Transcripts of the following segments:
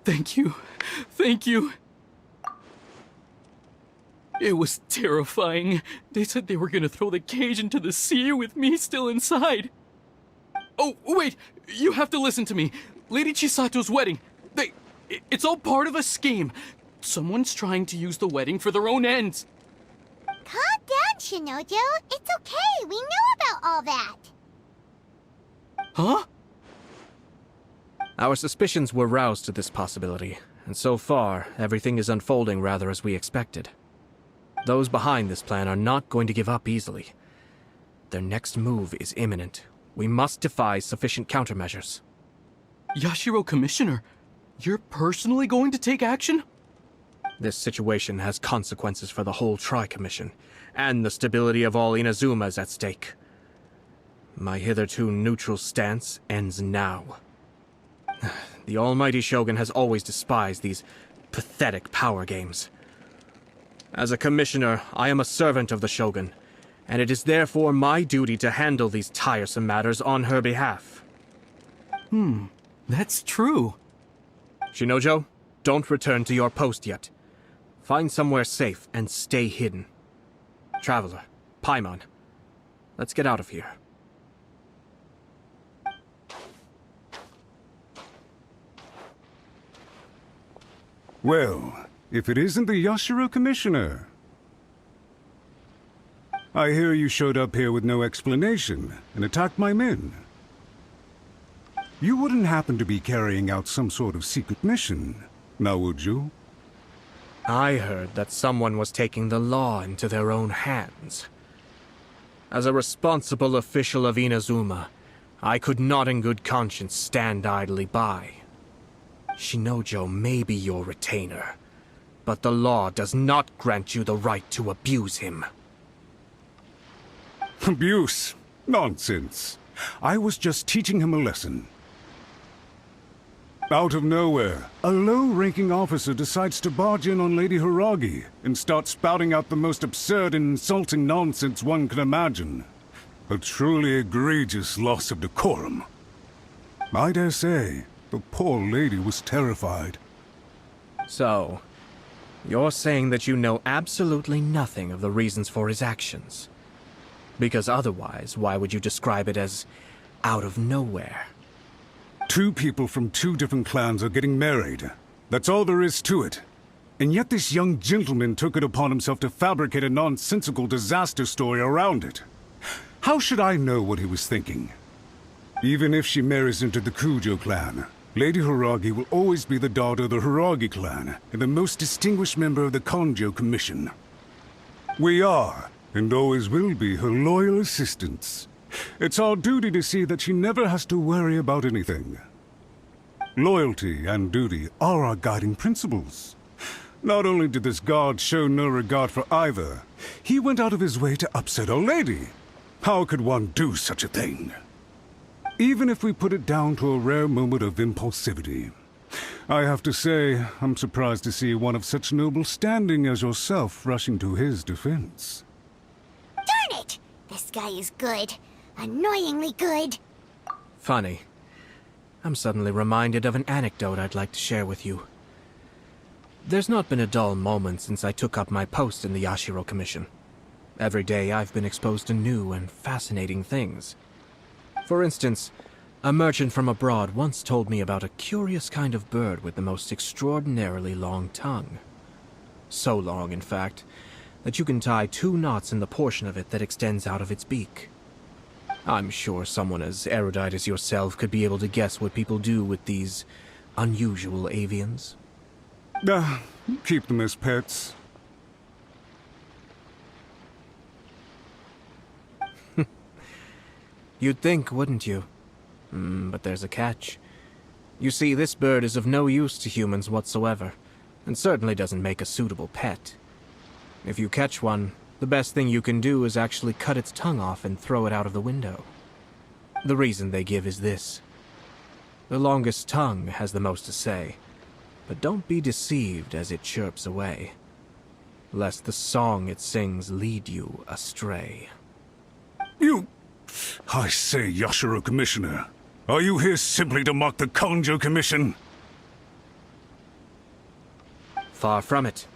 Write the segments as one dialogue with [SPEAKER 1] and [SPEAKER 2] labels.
[SPEAKER 1] Thank you. Thank you. It was terrifying. They said they were gonna throw the cage into the sea with me still inside. Oh, wait! You have to listen to me. Lady Chisato's wedding. It's all part of a scheme. Someone's trying to use the wedding for their own ends.
[SPEAKER 2] Calm down, Shinojo. It's okay. We know about all that.
[SPEAKER 1] Huh?
[SPEAKER 3] Our suspicions were roused to this possibility, and so far, everything is unfolding rather as we expected. Those behind this plan are not going to give up easily. Their next move is imminent. We must devise sufficient countermeasures.
[SPEAKER 1] Yashiro Commissioner, you're personally going to take action?
[SPEAKER 3] This situation has consequences for the whole Tri-Commission, and the stability of all Inazuma is at stake. My hitherto neutral stance ends now. The almighty Shogun has always despised these pathetic power games. As a commissioner, I am a servant of the Shogun, and it is therefore my duty to handle these tiresome matters on her behalf.
[SPEAKER 1] That's true.
[SPEAKER 3] Shinojo, don't return to your post yet. Find somewhere safe and stay hidden. Traveler, Paimon, let's get out of here.
[SPEAKER 4] Well, if it isn't the Yashiro Commissioner. I hear you showed up here with no explanation and attacked my men. You wouldn't happen to be carrying out some sort of secret mission, now would you?
[SPEAKER 3] I heard that someone was taking the law into their own hands. As a responsible official of Inazuma, I could not in good conscience stand idly by. Shinojo may be your retainer, but the law does not grant you the right to abuse him.
[SPEAKER 4] Abuse? Nonsense. I was just teaching him a lesson. Out of nowhere, a low-ranking officer decides to barge in on Lady Hiragi and start spouting out the most absurd and insulting nonsense one can imagine. A truly egregious loss of decorum. I dare say, the poor lady was terrified.
[SPEAKER 3] So, you're saying that you know absolutely nothing of the reasons for his actions? Because otherwise, why would you describe it as out of nowhere?
[SPEAKER 4] Two people from two different clans are getting married. That's all there is to it. And yet this young gentleman took it upon himself to fabricate a nonsensical disaster story around it. How should I know what he was thinking? Even if she marries into the Kujo clan, Lady Hiragi will always be the daughter of the Hiragi clan and the most distinguished member of the Konjo Commission. We are, and always will be, her loyal assistants. It's our duty to see that she never has to worry about anything. Loyalty and duty are our guiding principles. Not only did this guard show no regard for either, he went out of his way to upset our lady. How could one do such a thing? Even if we put it down to a rare moment of impulsivity. I have to say, I'm surprised to see one of such noble standing as yourself rushing to his defense.
[SPEAKER 2] Darn it! This guy is good. Annoyingly good.
[SPEAKER 3] Funny. I'm suddenly reminded of an anecdote I'd like to share with you. There's not been a dull moment since I took up my post in the Yashiro Commission. Every day I've been exposed to new and fascinating things. For instance, a merchant from abroad once told me about a curious kind of bird with the most extraordinarily long tongue. So long, in fact, that you can tie 2 knots in the portion of it that extends out of its beak. I'm sure someone as erudite as yourself could be able to guess what people do with these unusual avians.
[SPEAKER 4] Keep them as pets.
[SPEAKER 3] You'd think, wouldn't you? But there's a catch. You see, this bird is of no use to humans whatsoever, and certainly doesn't make a suitable pet. If you catch one, the best thing you can do is actually cut its tongue off and throw it out of the window. The reason they give is this. The longest tongue has the most to say, but don't be deceived as it chirps away, lest the song it sings lead you astray.
[SPEAKER 4] I say, Yashiro Commissioner, are you here simply to mock the Konjo Commission?
[SPEAKER 3] Far from it.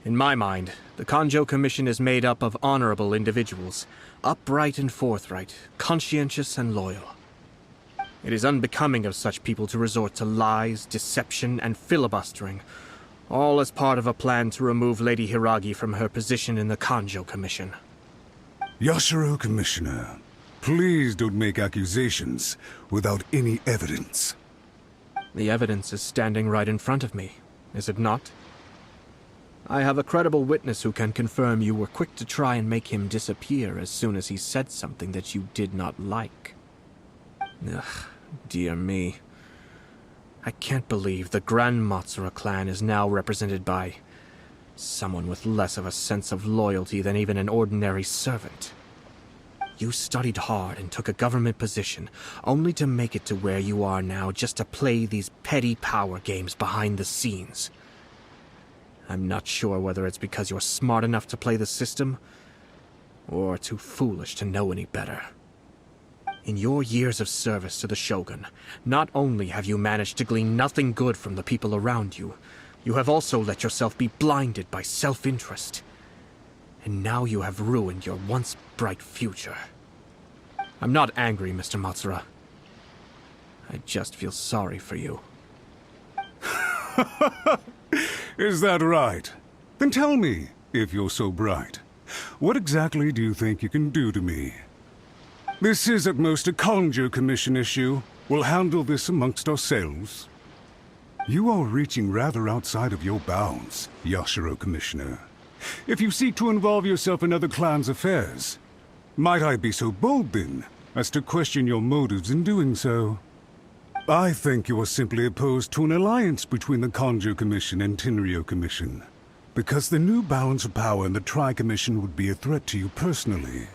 [SPEAKER 3] In my mind, the Kanjo Commission is made up of honorable individuals, upright and forthright, conscientious and loyal. It is unbecoming of such people to resort to lies, deception, and filibustering, all as part of a plan to remove Lady Hiragi from her position in the Kanjo Commission.
[SPEAKER 4] Yashiro Commissioner, please don't make accusations without any evidence.
[SPEAKER 3] The evidence is standing right in front of me, is it not? I have a credible witness who can confirm you were quick to try and make him disappear as soon as he said something that you did not like. Ugh, dear me. I can't believe the Grand Matsura clan is now represented by someone with less of a sense of loyalty than even an ordinary servant. You studied hard and took a government position, only to make it to where you are now just to play these petty power games behind the scenes. I'm not sure whether it's because you're smart enough to play the system, or too foolish to know any better. In your years of service to the Shogun, not only have you managed to glean nothing good from the people around you, you have also let yourself be blinded by self-interest. And now you have ruined your once bright future. I'm not angry, Mr. Matsura. I just feel sorry for you.
[SPEAKER 4] Is that right? Then tell me, if you're so bright, what exactly do you think you can do to me? This is at most a Kanjo Commission issue. We'll handle this amongst ourselves. You are reaching rather outside of your bounds, Yashiro Commissioner. If you seek to involve yourself in other clans' affairs, might I be so bold then, as to question your motives in doing so? I think you are simply opposed to an alliance between the Kanjo Commission and Tenryo Commission, because the new balance of power in the Tri-Commission would be a threat to you personally.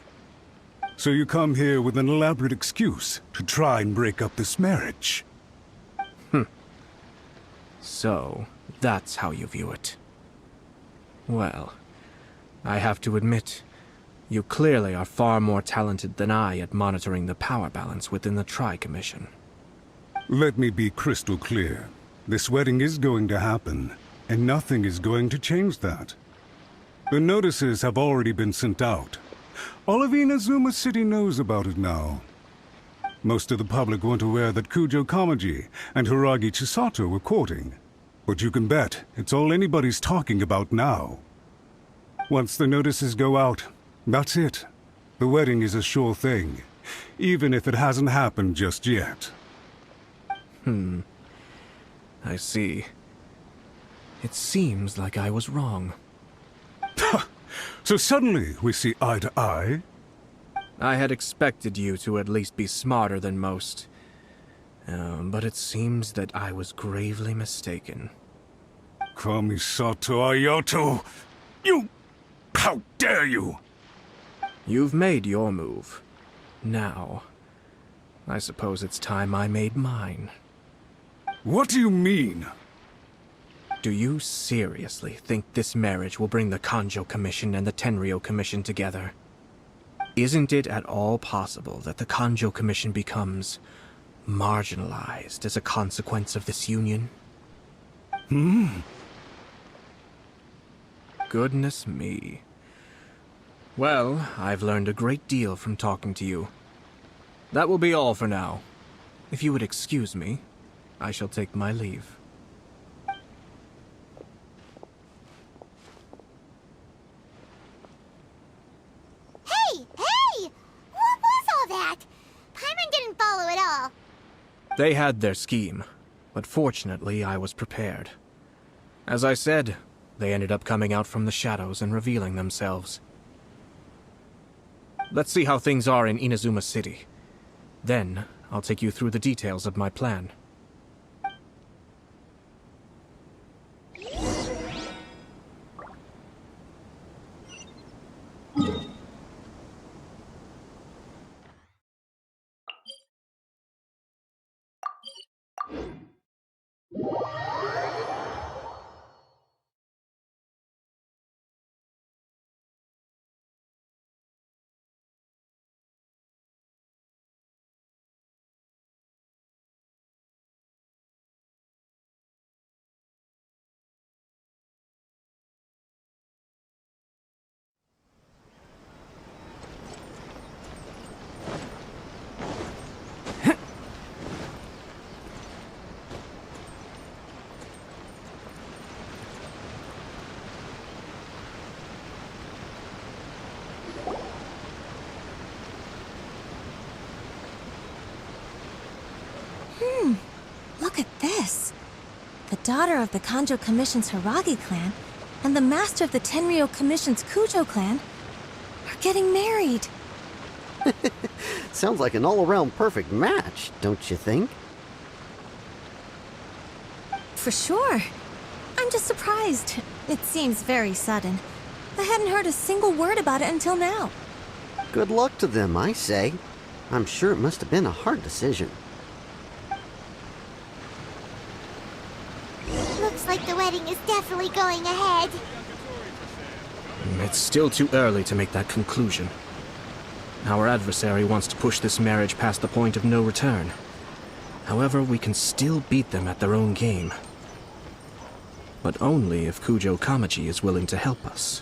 [SPEAKER 4] So you come here with an elaborate excuse to try and break up this marriage.
[SPEAKER 3] So, that's how you view it. Well, I have to admit, you clearly are far more talented than I at monitoring the power balance within the Tri-Commission.
[SPEAKER 4] Let me be crystal clear. This wedding is going to happen, and nothing is going to change that. The notices have already been sent out. All of Inazuma City knows about it now. Most of the public weren't aware that Kujo Kamaji and Hiragi Chisato were courting. But you can bet it's all anybody's talking about now. Once the notices go out, that's it. The wedding is a sure thing, even if it hasn't happened just yet.
[SPEAKER 3] I see. It seems like I was wrong.
[SPEAKER 4] So suddenly we see eye to eye?
[SPEAKER 3] I had expected you to at least be smarter than most. But it seems that I was gravely mistaken.
[SPEAKER 4] Kamisato Ayato! You... How dare you!
[SPEAKER 3] You've made your move. Now, I suppose it's time I made mine.
[SPEAKER 4] What do you mean?
[SPEAKER 3] Do you seriously think this marriage will bring the Kanjo Commission and the Tenryo Commission together? Isn't it at all possible that the Kanjo Commission becomes marginalized as a consequence of this union? Goodness me. Well, I've learned a great deal from talking to you. That will be all for now. If you would excuse me, I shall take my leave.
[SPEAKER 2] Hey! Hey! What was all that? Paimon didn't follow at all.
[SPEAKER 3] They had their scheme, but fortunately I was prepared. As I said, they ended up coming out from the shadows and revealing themselves. Let's see how things are in Inazuma City. Then, I'll take you through the details of my plan.
[SPEAKER 5] The daughter of the Kanjo Commission's Hiragi clan and the master of the Tenryo Commission's Kujo clan are getting married.
[SPEAKER 6] Sounds like an all-around perfect match, don't you think?
[SPEAKER 5] For sure. I'm just surprised. It seems very sudden. I hadn't heard a single word about it until now.
[SPEAKER 6] Good luck to them, I say. I'm sure it must have been a hard decision.
[SPEAKER 2] Looks like the wedding is definitely going ahead.
[SPEAKER 3] It's still too early to make that conclusion. Our adversary wants to push this marriage past the point of no return. However, we can still beat them at their own game. But only if Kujo Kamaji is willing to help us.